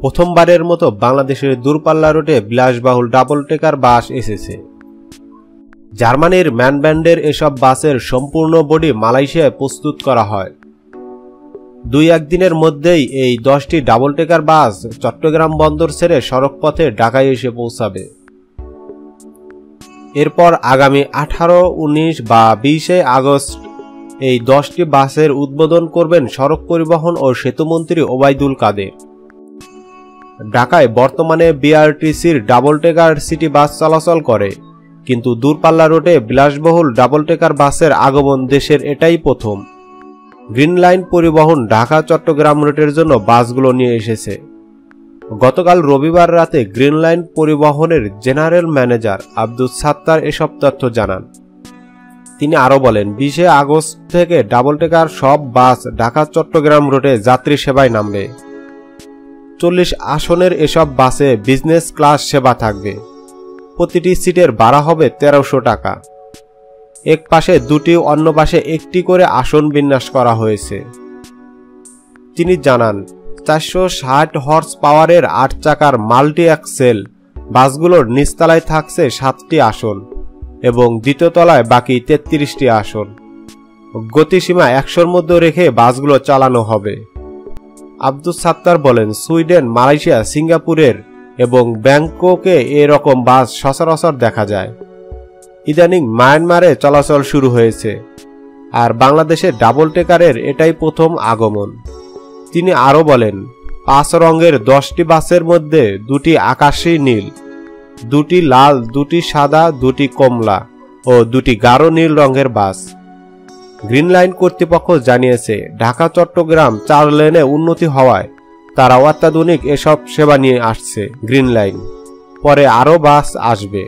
প্রথমবারের মতো বাংলাদেশের দূরপাল্লা রুটে বিলাসবহুল ডাবল টেকার বাস এসেছে। জার্মানির ম্যান ব্র্যান্ডের এসব বাসের সম্পূর্ণ বডি মালয়েশিয়ায় প্রস্তুত করা হয়। 2-1 দিনের মধ্যেই এই 10টি ডাবল টেকার বাস চট্টগ্রাম বন্দর ছেড়ে সড়কপথে ঢাকায় এসে পৌঁছাবে। এরপর আগামী 18, 19 বা 20 আগস্ট এই 10টি বাসের উদ্বোধন করবেন সড়ক পরিবহন ও সেতুমন্ত্রী ওবায়দুল কাদের। ঢাকায় বর্তমানে বিআরটিসির ডাবল টেকার সিটি বাস চলাচল করে, কিন্তু দূরপাল্লা রুটে বিলাসবহুল ডাবল টেকার বাসের আগমন দেশের এটাই প্রথম। গ্রিন লাইন পরিবহন ঢাকা চট্টগ্রাম রুটের জন্য বাসগুলো নিয়ে এসেছে। গতকাল রবিবার রাতে গ্রিন লাইন পরিবহনের জেনারেল ম্যানেজার আব্দুস সাত্তার এসব তথ্য জানান। তিনি আরও বলেন, 20 আগস্ট থেকে ডাবল টেকার সব বাস ঢাকা চট্টগ্রাম রুটে যাত্রী সেবায় নামবে। 40 আসনের এসব বাসে বিজনেস ক্লাস সেবা থাকবে। প্রতিটি সিটের ভাড়া হবে 1300 টাকা। এক পাশে 2টি, অন্য পাশে 1টি করে আসন বিন্যাস করা হয়েছে। তিনি জানান, 460 হর্স পাওয়ারের 8 চাকার মাল্টি অ্যাক্সেল বাসগুলোর নিচতলায় থাকছে 7টি আসন এবং দ্বিতীয় তলায় বাকি 33টি আসন। গতিসীমা 100-র মধ্যে রেখে বাসগুলো চালানো হবে। আব্দুস সাত্তার বলেন, সুইডেন, মালয়েশিয়া, সিঙ্গাপুরের এবং ব্যাংককে এরকম বাস সচরাচর দেখা যায়। ইদানিং মায়ানমারে চলাচল শুরু হয়েছে, আর বাংলাদেশে ডাবল টেকারের এটাই প্রথম আগমন। তিনি আরও বলেন, 5 রঙের 10টি বাসের মধ্যে 2টি আকাশী নীল, 2টি লাল, 2টি সাদা, 2টি কমলা ও 2টি গাঢ় নীল রঙের বাস। গ্রিন লাইন কর্তৃপক্ষ জানিয়েছে, ঢাকা চট্টগ্রাম 4 লেনে উন্নতি হওয়ায় তারা অত্যাধুনিক এসব সেবা নিয়ে আসছে গ্রিন লাইন। পরে আরও বাস আসবে।